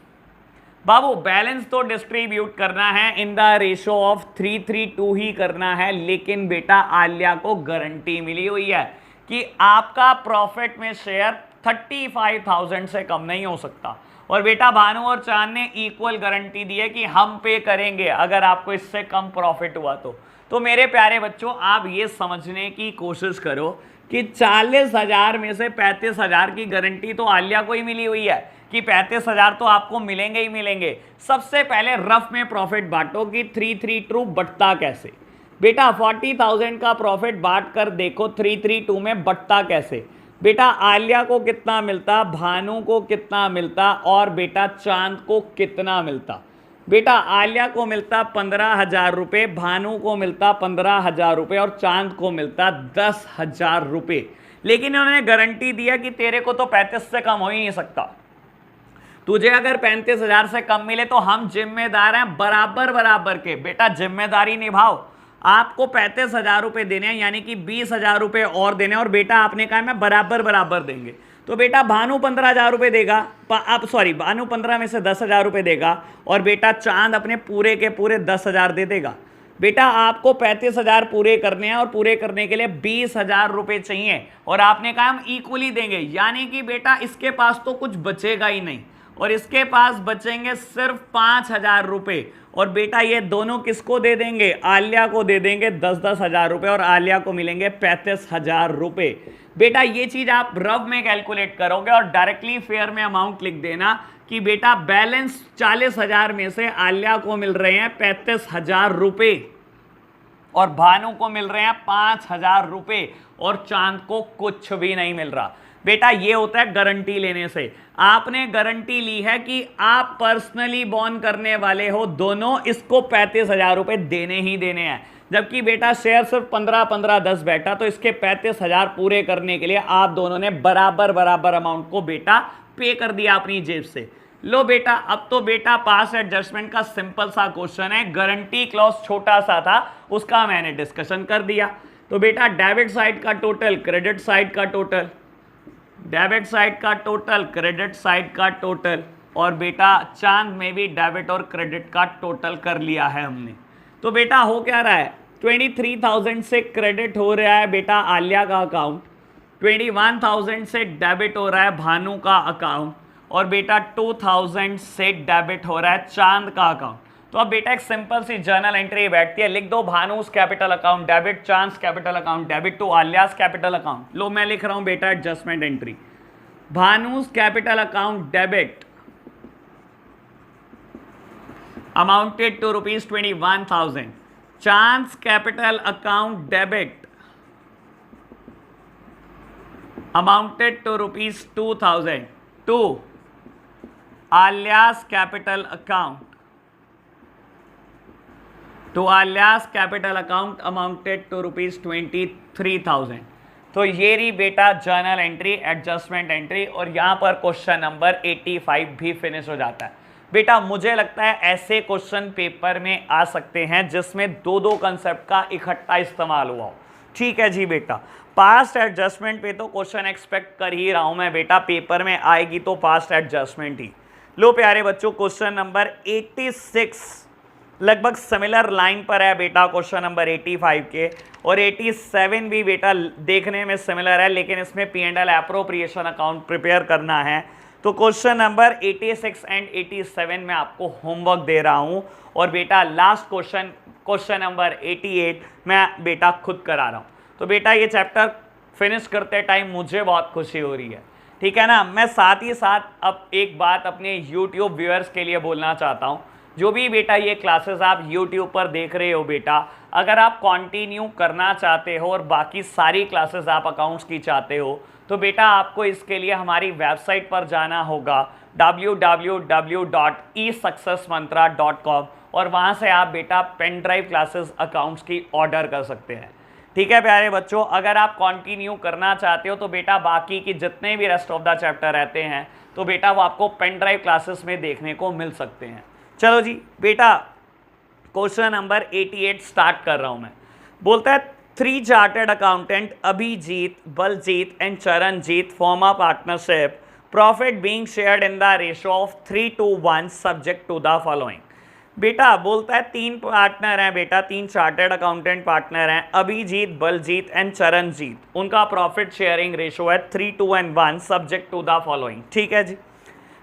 बाबू बैलेंस तो डिस्ट्रीब्यूट करना है इन द रेशो ऑफ 3:3:2 ही करना है, लेकिन बेटा आलिया को गारंटी मिली हुई है कि आपका प्रॉफिट में शेयर 35,000 से कम नहीं हो सकता। और बेटा भानु और चांद ने इक्वल गारंटी दी है कि हम पे करेंगे अगर आपको इससे कम प्रॉफिट हुआ तो मेरे प्यारे बच्चों आप ये समझने की कोशिश करो कि 40,000 में से 35,000 की गारंटी तो आलिया को ही मिली हुई है कि 35,000 तो आपको मिलेंगे ही मिलेंगे। सबसे पहले रफ में प्रॉफिट बांटो कि 3:3:2 बटता कैसे। बेटा 40,000 का प्रॉफिट बांट कर देखो 3:3:2 में बटता कैसे। बेटा आलिया को कितना मिलता, भानु को कितना मिलता और बेटा चांद को कितना मिलता। बेटा आलिया को मिलता 15,000 रुपये, भानु को मिलता 15,000 रुपये और चांद को मिलता 10,000 रुपये। लेकिन उन्होंने गारंटी दिया कि तेरे को तो 35 से कम हो ही नहीं सकता, तुझे अगर 35,000 से कम मिले तो हम जिम्मेदार हैं बराबर बराबर के। बेटा जिम्मेदारी निभाओ, आपको 35,000 रुपये देने हैं यानी कि 20,000 रुपये और देने, और बेटा आपने कहा मैं बराबर बराबर देंगे। तो बेटा भानु 15,000 रुपये देगा, अब सॉरी भानु 15 में से 10,000 रुपये देगा और बेटा चांद अपने पूरे के पूरे 10,000 दे देगा। बेटा आपको 35,000 पूरे करने हैं और पूरे करने के लिए 20,000 रुपये चाहिए और आपने कहा हम इक्वली देंगे, यानी कि बेटा इसके पास तो कुछ बचेगा ही नहीं और इसके पास बचेंगे सिर्फ 5,000 रुपये। और बेटा ये दोनों किसको दे देंगे, आलिया को दे देंगे 10,000 रुपये और आलिया को मिलेंगे 35,000 रुपये। बेटा ये चीज आप रफ में कैलकुलेट करोगे और डायरेक्टली फेयर में अमाउंट लिख देना कि बेटा बैलेंस 40,000 में से आलिया को मिल रहे हैं 35,000 रुपये और भानु को मिल रहे हैं 5,000 रुपये और चांद को कुछ भी नहीं मिल रहा। बेटा ये होता है गारंटी लेने से। आपने गारंटी ली है कि आप पर्सनली बॉन्ड करने वाले हो दोनों, इसको 35,000 रुपये देने ही देने हैं। जबकि बेटा शेयर सिर्फ 15-15-10 बैठा, तो इसके 35,000 पूरे करने के लिए आप दोनों ने बराबर बराबर अमाउंट को बेटा पे कर दिया अपनी जेब से। लो बेटा अब तो बेटा पास एडजस्टमेंट का सिंपल सा क्वेश्चन है, गारंटी क्लॉज छोटा सा था उसका मैंने डिस्कशन कर दिया। तो बेटा डेबिट साइड का टोटल, क्रेडिट साइड का टोटल, डेबिट साइड का टोटल, क्रेडिट साइड का टोटल, और बेटा चांद में भी डेबिट और क्रेडिट का टोटल कर लिया है हमने। तो बेटा हो क्या रहा है, 23,000 से क्रेडिट हो रहा है बेटा आलिया का अकाउंट, 21,000 से डेबिट हो रहा है भानु का अकाउंट और बेटा 2,000 से डेबिट हो रहा है चांद का अकाउंट। तो अब बेटा एक सिंपल सी जर्नल एंट्री बैठती है, लिख दो Bhanu's capital account debit, Chand's capital account debit to Alia's capital account. लो मैं लिख रहा हूं बेटा adjustment entry, Bhanu's capital account debit amounted to ₹21,000, Chand's capital account debit amounted to ₹2,000 to Alia's capital account to Alia's capital account amounted to ₹23,000। तो ये रही बेटा जर्नल एंट्री, एडजस्टमेंट एंट्री, और यहाँ पर क्वेश्चन नंबर 85 भी फिनिश हो जाता है। बेटा मुझे लगता है ऐसे क्वेश्चन पेपर में आ सकते हैं जिसमें दो दो कंसेप्ट का इकट्ठा इस्तेमाल हुआ हो। ठीक है जी बेटा, पास्ट एडजस्टमेंट पे तो क्वेश्चन एक्सपेक्ट कर ही रहा हूँ मैं बेटा, पेपर में आएगी तो पास्ट एडजस्टमेंट ही। लो प्यारे बच्चों क्वेश्चन नंबर 86 लगभग सिमिलर लाइन पर है बेटा क्वेश्चन नंबर 85 के, और 87 भी बेटा देखने में सिमिलर है, लेकिन इसमें P&L एप्रोप्रिएशन अकाउंट प्रिपेयर करना है। तो क्वेश्चन नंबर 86 एंड 87 में आपको होमवर्क दे रहा हूं और बेटा लास्ट क्वेश्चन नंबर 88 मैं बेटा खुद करा रहा हूं। तो बेटा ये चैप्टर फिनिश करते टाइम मुझे बहुत खुशी हो रही है, ठीक है ना। मैं साथ ही साथ अब एक बात अपने यूट्यूब व्यूअर्स के लिए बोलना चाहता हूँ, जो भी बेटा ये क्लासेस आप YouTube पर देख रहे हो बेटा, अगर आप कंटिन्यू करना चाहते हो और बाकी सारी क्लासेस आप अकाउंट्स की चाहते हो तो बेटा आपको इसके लिए हमारी वेबसाइट पर जाना होगा www.esuccessmantra.com और वहाँ से आप बेटा पेन ड्राइव क्लासेस अकाउंट्स की ऑर्डर कर सकते हैं। ठीक है प्यारे बच्चों, अगर आप कंटिन्यू करना चाहते हो तो बेटा बाकी की जितने भी रेस्ट ऑफ द चैप्टर रहते हैं तो बेटा वो आपको पेन ड्राइव क्लासेस में देखने को मिल सकते हैं। चलो जी बेटा क्वेश्चन नंबर 88 स्टार्ट कर रहा हूं मैं। बोलता है 3 chartered accountant Abhijit, Baljit and Charanjit form a partnership profit being shared in the ratio of 3:1 subject to the following. बेटा बोलता है तीन पार्टनर हैं बेटा, तीन चार्टर्ड अकाउंटेंट पार्टनर हैं, अभिजीत, बलजीत एंड चरणजीत। उनका प्रॉफिट शेयरिंग रेशियो है 3:1 सब्जेक्ट टू द फॉलोइंग। ठीक है जी।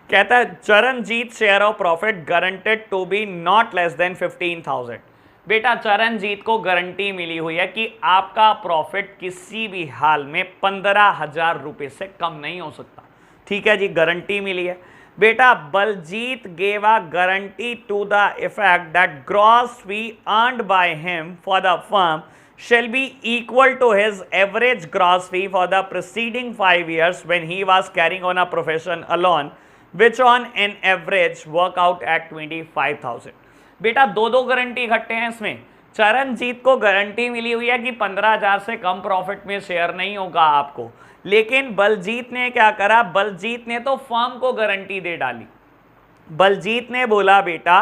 कहता है Charanjit share of profit guaranteed to be not less than 15,000। बेटा चरणजीत को गारंटी मिली हुई है कि आपका प्रॉफिट किसी भी हाल में 15,000 रुपये से कम नहीं हो सकता। ठीक है जी, गारंटी मिली है। बेटा Baljeet gave a guarantee to the effect that gross fee earned by him for the firm shall be equal to his average gross fee for the preceding 5 years when he was carrying on a profession alone, which on an average work out at 25,000। बेटा दो दो guarantee इकट्ठे हैं इसमें। चरणजीत को guarantee मिली हुई है कि 15,000 से कम प्रॉफिट में शेयर नहीं होगा आपको, लेकिन बलजीत ने क्या करा, बलजीत ने तो फर्म को गारंटी दे डाली। बलजीत ने बोला बेटा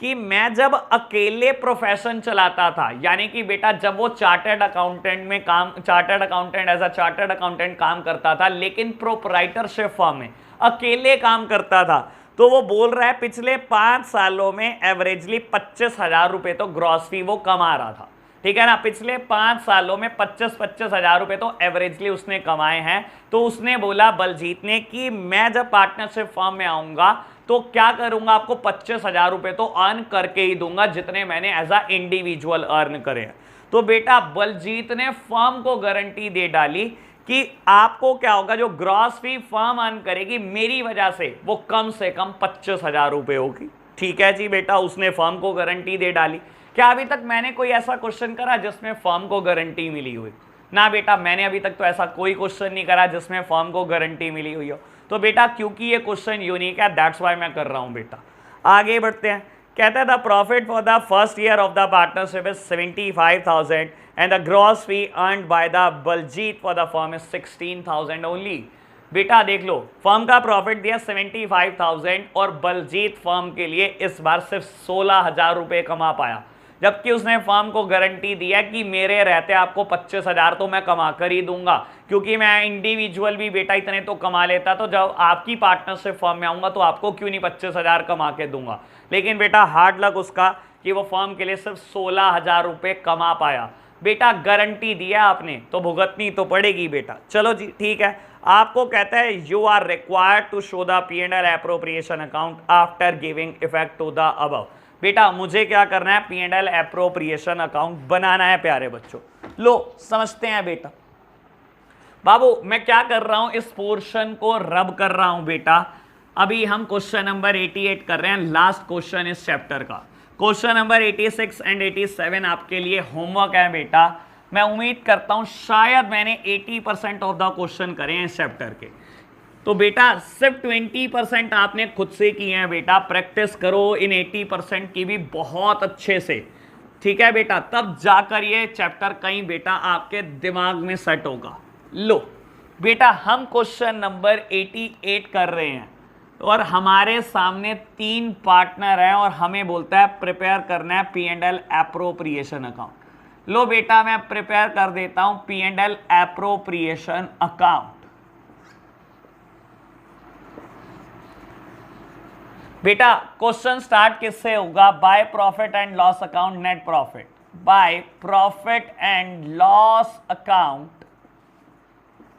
कि मैं जब अकेले प्रोफेशन चलाता था, यानी कि बेटा जब वो चार्टर्ड अकाउंटेंट में काम, chartered accountant as a chartered accountant काम करता था, लेकिन प्रोप्राइटरशिप फर्म में अकेले काम करता था, तो वो बोल रहा है पिछले 5 सालों में एवरेजली 25,000 रुपए तो ग्रॉस फी वो कमा रहा था। ठीक है ना, पिछले 5 सालों में 25,000 रुपए तो एवरेजली उसने कमाए हैं। तो उसने बोला बलजीत ने कि मैं जब पार्टनरशिप फर्म में आऊंगा तो क्या करूंगा, आपको 25,000 रुपए तो अर्न करके ही दूंगा जितने मैंने एज अ इंडिविजुअल अर्न करे हैं। तो बेटा बलजीत ने फर्म को गारंटी दे डाली कि आपको क्या होगा, जो ग्रॉस फी फर्म अर्न करेगी मेरी वजह से वो कम से कम 25,000 रुपए होगी। ठीक है जी बेटा, उसने फर्म को गारंटी दे डाली। क्या अभी तक मैंने कोई ऐसा क्वेश्चन करा जिसमें फर्म को गारंटी मिली हुई? ना बेटा, मैंने अभी तक तो ऐसा कोई क्वेश्चन नहीं करा जिसमें फर्म को गारंटी मिली हुई हो। तो बेटा क्योंकि ये क्वेश्चन यूनिक है, दैट्स वाई मैं कर रहा हूं बेटा। आगे बढ़ते हैं। कहता है the profit for the first year of the partnership is 75,000 and the gross fee earned by the Baljit for the firm is 16,000 only. बेटा देख लो, फर्म का प्रॉफिट दिया 75,000 और बलजीत फर्म के लिए इस बार सिर्फ 16,000 रुपये कमा पाया, जबकि उसने फर्म को गारंटी दिया कि मेरे रहते आपको 25,000 तो मैं कमा कर ही दूंगा, क्योंकि मैं इंडिविजुअल भी बेटा इतने तो कमा लेता, तो जब आपकी पार्टनरशिप फर्म में आऊंगा तो आपको क्यों नहीं 25,000 कमा के दूंगा। लेकिन बेटा हार्ड लक उसका कि वो फर्म के लिए सिर्फ 16,000 रुपये कमा पाया। बेटा गारंटी दिया आपने तो भुगतनी तो पड़ेगी बेटा। चलो जी ठीक है। आपको कहता है you are required to show the P&L appropriation account after giving effect to the above. बेटा मुझे क्या करना है, P&L एप्रोप्रिएशन अकाउंट बनाना है प्यारे बच्चों। लो समझते हैं बेटा। बाबू मैं क्या कर रहा हूं, इस पोर्शन को रब कर रहा हूं बेटा। अभी हम क्वेश्चन नंबर 88 कर रहे हैं, लास्ट क्वेश्चन इस चैप्टर का। क्वेश्चन नंबर 86 एंड 87 आपके लिए होमवर्क है बेटा। मैं उम्मीद करता हूं शायद मैंने 80% ऑफ द क्वेश्चन करे हैं इस चैप्टर के। तो बेटा सिर्फ 20% आपने खुद से किए हैं बेटा। प्रैक्टिस करो इन 80% की भी बहुत अच्छे से। ठीक है बेटा, तब जाकर ये चैप्टर कहीं बेटा आपके दिमाग में सेट होगा। लो बेटा हम क्वेश्चन नंबर 88 कर रहे हैं और हमारे सामने 3 पार्टनर हैं और हमें बोलता है प्रिपेयर करना है P&L एप्रोप्रिएशन अकाउंट। लो बेटा मैं प्रिपेयर कर देता हूं P&L एप्रोप्रिएशन अकाउंट। बेटा क्वेश्चन स्टार्ट किससे होगा, by profit and loss account net profit. By profit and loss account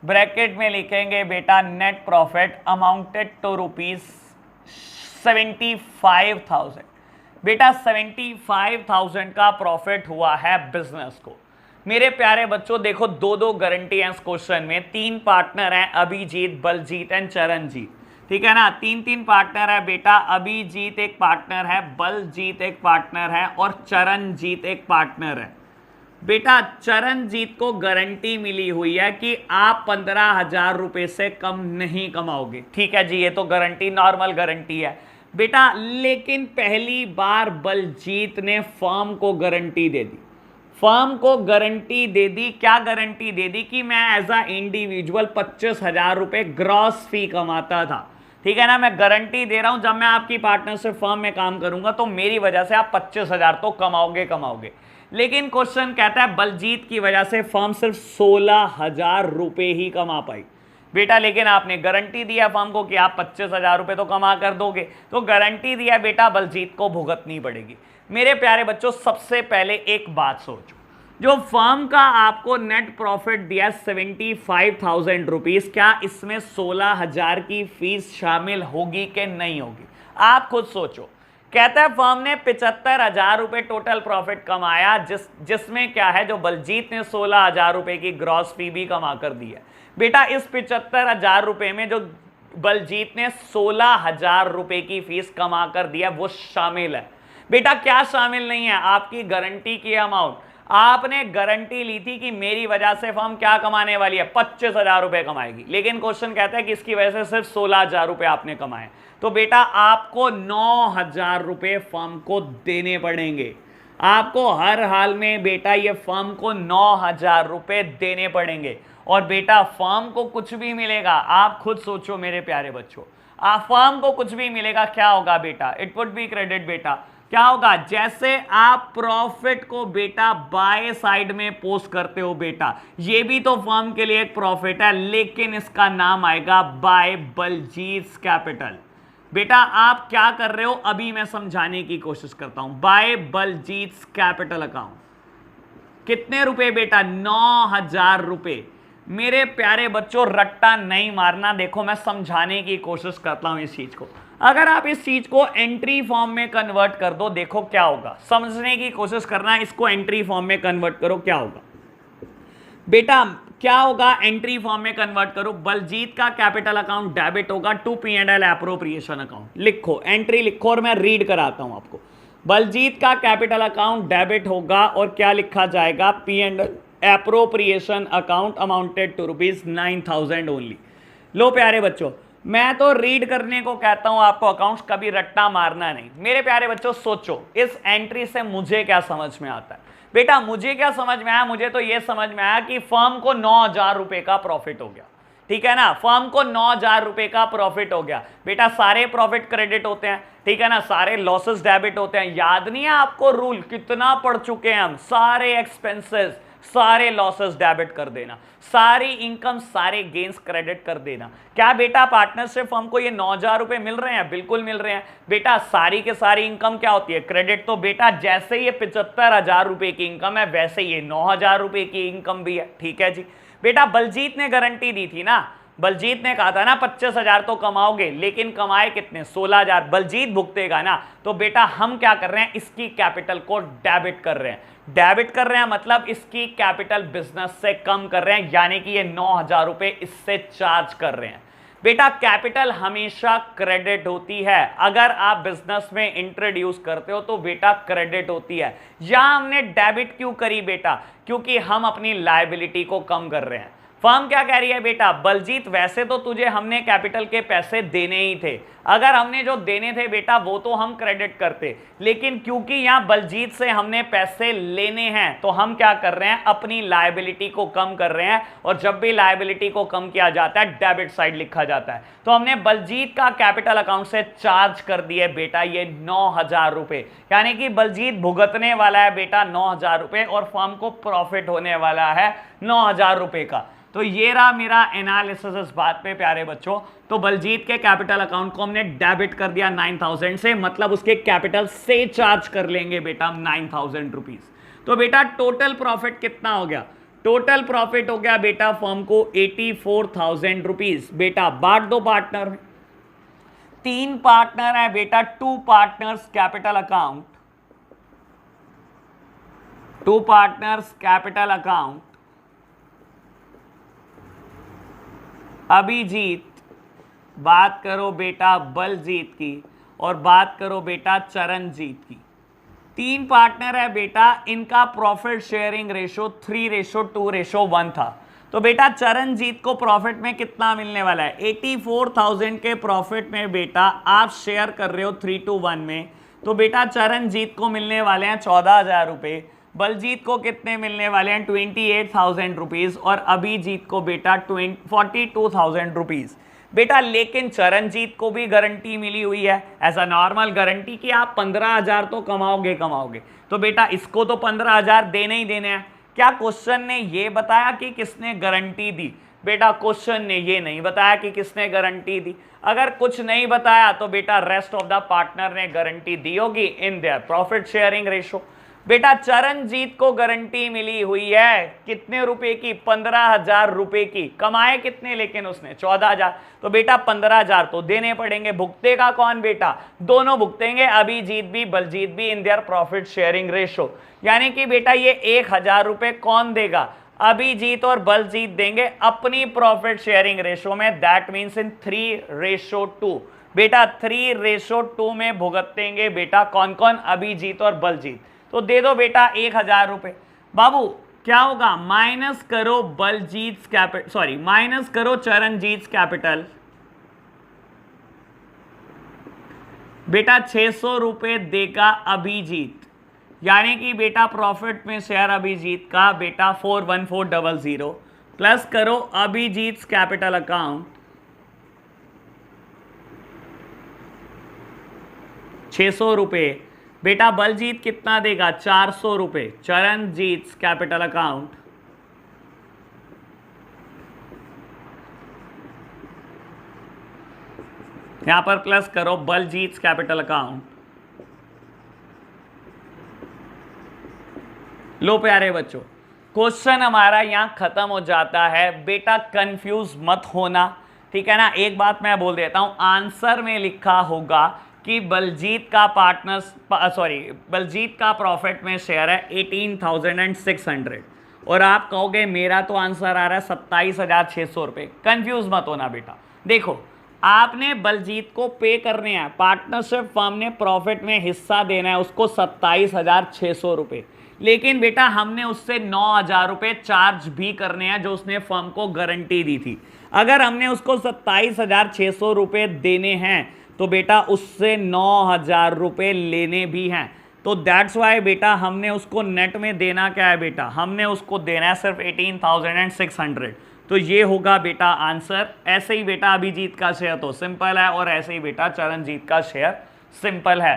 bracket में लिखेंगे बेटा नेट प्रॉफिट अमाउंटेड टू ₹75,000। बेटा 75,000 का प्रॉफिट हुआ है बिजनेस को। मेरे प्यारे बच्चों देखो दो दो गारंटी है इस क्वेश्चन में। 3 पार्टनर हैं, अभिजीत, बलजीत एंड चरणजीत। ठीक है ना, 3 पार्टनर है बेटा। अभिजीत एक पार्टनर है, बलजीत एक पार्टनर है और चरणजीत एक पार्टनर है। बेटा चरणजीत को गारंटी मिली हुई है कि आप 15,000 रुपए से कम नहीं कमाओगे। ठीक है जी, ये तो गारंटी नॉर्मल गारंटी है बेटा। लेकिन पहली बार बलजीत ने फर्म को गारंटी दे दी। फर्म को गारंटी दे दी, क्या गारंटी दे दी कि मैं एज अ इंडिविजुअल 25,000 रुपए ग्रॉस फी कमाता था। ठीक है ना, मैं गारंटी दे रहा हूं जब मैं आपकी पार्टनरशिप फर्म में काम करूंगा तो मेरी वजह से आप 25,000 तो कमाओगे। लेकिन क्वेश्चन कहता है बलजीत की वजह से फर्म सिर्फ 16,000 रुपए ही कमा पाई। बेटा लेकिन आपने गारंटी दिया फर्म को कि आप 25,000 रुपये तो कमा कर दोगे, तो गारंटी दिया बेटा बलजीत को भुगतनी पड़ेगी। मेरे प्यारे बच्चों, सबसे पहले एक बात सोचो, जो फर्म का आपको नेट प्रॉफिट दिया 75,000 रुपीज, क्या इसमें 16,000 की फीस शामिल होगी कि नहीं होगी? आप खुद सोचो। कहता है फर्म ने 75,000 रुपए टोटल प्रॉफिट कमाया, जिसमें क्या है, जो बलजीत ने 16,000 रुपए की ग्रॉस फी भी कमा कर दी है। बेटा इस 75,000 रुपए में जो बलजीत ने 16,000 रुपए की फीस कमा कर दिया वो शामिल है। बेटा क्या शामिल नहीं है? आपकी गारंटी की अमाउंट। आपने गारंटी ली थी कि मेरी वजह से फर्म क्या कमाने वाली है, 25,000 रुपए कमाएगी, लेकिन क्वेश्चन कहता है कि इसकी वजह से सिर्फ 16,000 रुपए आपने कमाए, तो बेटा आपको 9,000 रुपए फर्म को देने पड़ेंगे। आपको हर हाल में बेटा ये फर्म को 9,000 रुपए देने पड़ेंगे। और बेटा फर्म को कुछ भी मिलेगा, आप खुद सोचो मेरे प्यारे बच्चों, फर्म को कुछ भी मिलेगा, क्या होगा बेटा? It would be credit. बेटा क्या होगा? जैसे आप प्रॉफिट को बेटा बाय साइड में पोस्ट करते हो, बेटा ये भी तो फर्म के लिए एक प्रॉफिट है, लेकिन इसका नाम आएगा बाय बलजीत कैपिटल। बेटा आप क्या कर रहे हो, अभी मैं समझाने की कोशिश करता हूं। बाय बलजीत कैपिटल अकाउंट कितने रुपए बेटा? 9,000 रुपए। मेरे प्यारे बच्चों रट्टा नहीं मारना, देखो मैं समझाने की कोशिश करता हूं इस चीज को। अगर आप इस चीज को एंट्री फॉर्म में कन्वर्ट कर दो, देखो क्या होगा, समझने की कोशिश करना, इसको एंट्री फॉर्म में कन्वर्ट करो, क्या होगा बेटा? क्या होगा? एंट्री फॉर्म में कन्वर्ट करो, बलजीत का कैपिटल अकाउंट डेबिट होगा टू P&L एप्रोप्रिएशन अकाउंट। लिखो, एंट्री लिखो और मैं रीड कराता हूं आपको। बलजीत का कैपिटल अकाउंट डेबिट होगा और क्या लिखा जाएगा? P&L appropriation account amounted to ₹9,000 only. लो प्यारे बच्चों, मैं तो रीड करने को कहता हूं आपको, अकाउंट्स कभी रट्टा मारना नहीं। मेरे प्यारे बच्चों सोचो, इस एंट्री से मुझे क्या समझ में आता है? बेटा मुझे क्या समझ में आया? मुझे तो यह समझ में आया कि फर्म को 9,000 रुपए का प्रॉफिट हो गया, ठीक है ना? फर्म को 9,000 रुपए का प्रॉफिट हो गया। बेटा सारे प्रॉफिट क्रेडिट होते हैं, ठीक है ना? सारे लॉसेस डेबिट होते हैं। याद नहीं है आपको रूल? कितना पढ़ चुके हैं हम। सारे एक्सपेंसेस, सारे लॉसेस डेबिट कर देना, सारी इनकम, सारे गेन्स क्रेडिट कर देना। क्या बेटा पार्टनरशिप फर्म को ये 9,000 रुपए मिल रहे हैं? बिल्कुल मिल रहे हैं। बेटा सारी के सारी इनकम क्या होती है? क्रेडिट। तो बेटा जैसे ये 75,000 रुपए की इनकम है, वैसे ये 9,000 रुपए की इनकम भी है, ठीक है जी। बेटा बलजीत ने गारंटी दी थी ना, बलजीत ने कहा था ना 25,000 तो कमाओगे, लेकिन कमाए कितने? 16,000। बलजीत भुगतेगा ना, तो बेटा हम क्या कर रहे हैं? इसकी कैपिटल को डेबिट कर रहे हैं। डेबिट कर रहे हैं मतलब इसकी कैपिटल बिजनेस से कम कर रहे हैं, यानी कि ये 9,000 रुपए इससे चार्ज कर रहे हैं। बेटा कैपिटल हमेशा क्रेडिट होती है, अगर आप बिजनेस में इंट्रोड्यूस करते हो तो बेटा क्रेडिट होती है। यहां हमने डेबिट क्यों करी बेटा? क्योंकि हम अपनी लायबिलिटी को कम कर रहे हैं। फर्म क्या कह रही है बेटा? बलजीत वैसे तो तुझे हमने कैपिटल के पैसे देने ही थे, अगर हमने जो देने थे बेटा वो तो हम क्रेडिट करते, लेकिन क्योंकि यहां बलजीत से हमने पैसे लेने हैं तो हम क्या कर रहे हैं? अपनी लायबिलिटी को कम कर रहे हैं। और जब भी लायबिलिटी को कम किया जाता है डेबिट साइड लिखा जाता है। तो हमने बलजीत का कैपिटल अकाउंट से चार्ज कर दिए बेटा ये 9,000 रुपए, यानी कि बलजीत भुगतने वाला है बेटा 9,000 रुपए और फर्म को प्रॉफिट होने वाला है 9,000 रुपए का। तो ये रहा मेरा एनालिसिस इस बात पे प्यारे बच्चों। तो बलजीत के कैपिटल अकाउंट को हमने डेबिट कर दिया 9,000 से, मतलब उसके कैपिटल से चार्ज कर लेंगे बेटा 9,000 रुपीज। तो बेटा टोटल प्रॉफिट कितना हो गया? टोटल प्रॉफिट हो गया बेटा फर्म को 84,000 रुपीज। बेटा बांट दो पार्टनर में, 3 पार्टनर है बेटा, 2 partners capital account, 2 partners capital account, Abhijit, बात करो बेटा बलजीत की, और बात करो बेटा चरणजीत की। 3 पार्टनर है बेटा, इनका प्रॉफिट शेयरिंग रेशो 3:2:1 था। तो बेटा चरणजीत को प्रॉफिट में कितना मिलने वाला है? 84,000 के प्रॉफिट में बेटा आप शेयर कर रहे हो 3:1 में, तो बेटा चरणजीत को मिलने वाले हैं 14,000 रुपए, बलजीत को कितने मिलने वाले हैं? 28,000 रुपीज, और अभिजीत को बेटा 42,000 रुपीज। बेटा लेकिन चरणजीत को भी गारंटी मिली हुई है एज अ नॉर्मल गारंटी कि आप 15,000 तो कमाओगे। तो बेटा इसको तो 15,000 देने ही देने हैं। क्या क्वेश्चन ने ये बताया कि किसने गारंटी दी? बेटा क्वेश्चन ने ये नहीं बताया कि किसने गारंटी दी। अगर कुछ नहीं बताया तो बेटा रेस्ट ऑफ द पार्टनर ने गारंटी दी होगी in their profit sharing ratio. बेटा चरणजीत को गारंटी मिली हुई है कितने रुपए की? 15,000 रुपए की। कमाए कितने लेकिन उसने? 14,000। तो बेटा 15,000 तो देने पड़ेंगे। भुगतेगा कौन बेटा? दोनों भुगतेंगे, अभिजीत भी बलजीत भी in their profit sharing ratio. यानी कि बेटा ये 1,000 रुपए कौन देगा? अभिजीत और बलजीत देंगे अपनी प्रॉफिट शेयरिंग रेशो में। That means in 3:2। बेटा 3:2 में भुगतेंगे बेटा कौन कौन? अभिजीत और बलजीत। तो दे दो बेटा 1,000 रुपए। बाबू क्या होगा? माइनस करो बलजीत कैपिटल, सॉरी माइनस करो चरणजीत कैपिटल। बेटा 600 रुपए देगा अभिजीत, यानी कि बेटा प्रॉफिट में शेयर अभिजीत का बेटा 41400 प्लस करो अभिजीत कैपिटल अकाउंट 600 रुपए। बेटा बलजीत कितना देगा? 400 रुपए। चरणजीत कैपिटल अकाउंट यहां पर प्लस करो बलजीत कैपिटल अकाउंट। लो प्यारे बच्चों, क्वेश्चन हमारा यहां खत्म हो जाता है। बेटा कंफ्यूज मत होना, ठीक है ना। एक बात मैं बोल देता हूं, आंसर में लिखा होगा कि बलजीत का बलजीत का प्रॉफिट में शेयर है 18,600 और आप कहोगे मेरा तो आंसर आ रहा है 27,600 रुपये। कंफ्यूज मत होना बेटा। देखो आपने बलजीत को पे करने हैं, पार्टनरशिप फर्म ने प्रॉफिट में हिस्सा देना है उसको 27,600 रुपये, लेकिन बेटा हमने उससे 9,000 रुपये चार्ज भी करने हैं जो उसने फर्म को गारंटी दी थी। अगर हमने उसको 27,600 रुपये देने हैं तो बेटा उससे 9,000 रुपये लेने भी हैं। तो दैट्स वाई बेटा हमने उसको नेट में देना क्या है बेटा? हमने उसको देना है सिर्फ 18,600। तो ये होगा बेटा आंसर। ऐसे ही बेटा अभिजीत का शेयर तो सिंपल है और ऐसे ही बेटा चरणजीत का शेयर सिंपल है।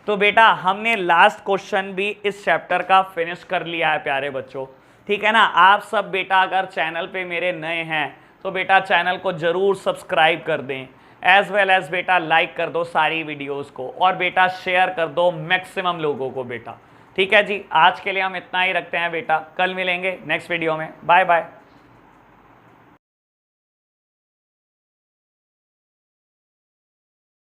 तो बेटा हमने लास्ट क्वेश्चन भी इस चैप्टर का फिनिश कर लिया है प्यारे बच्चों, ठीक है ना। आप सब बेटा अगर चैनल पे मेरे नए हैं तो बेटा चैनल को जरूर सब्सक्राइब कर दें, एज वेल एज बेटा लाइक कर दो सारी वीडियोस को और बेटा शेयर कर दो मैक्सिमम लोगों को बेटा, ठीक है जी। आज के लिए हम इतना ही रखते हैं बेटा, कल मिलेंगे नेक्स्ट वीडियो में। Bye bye.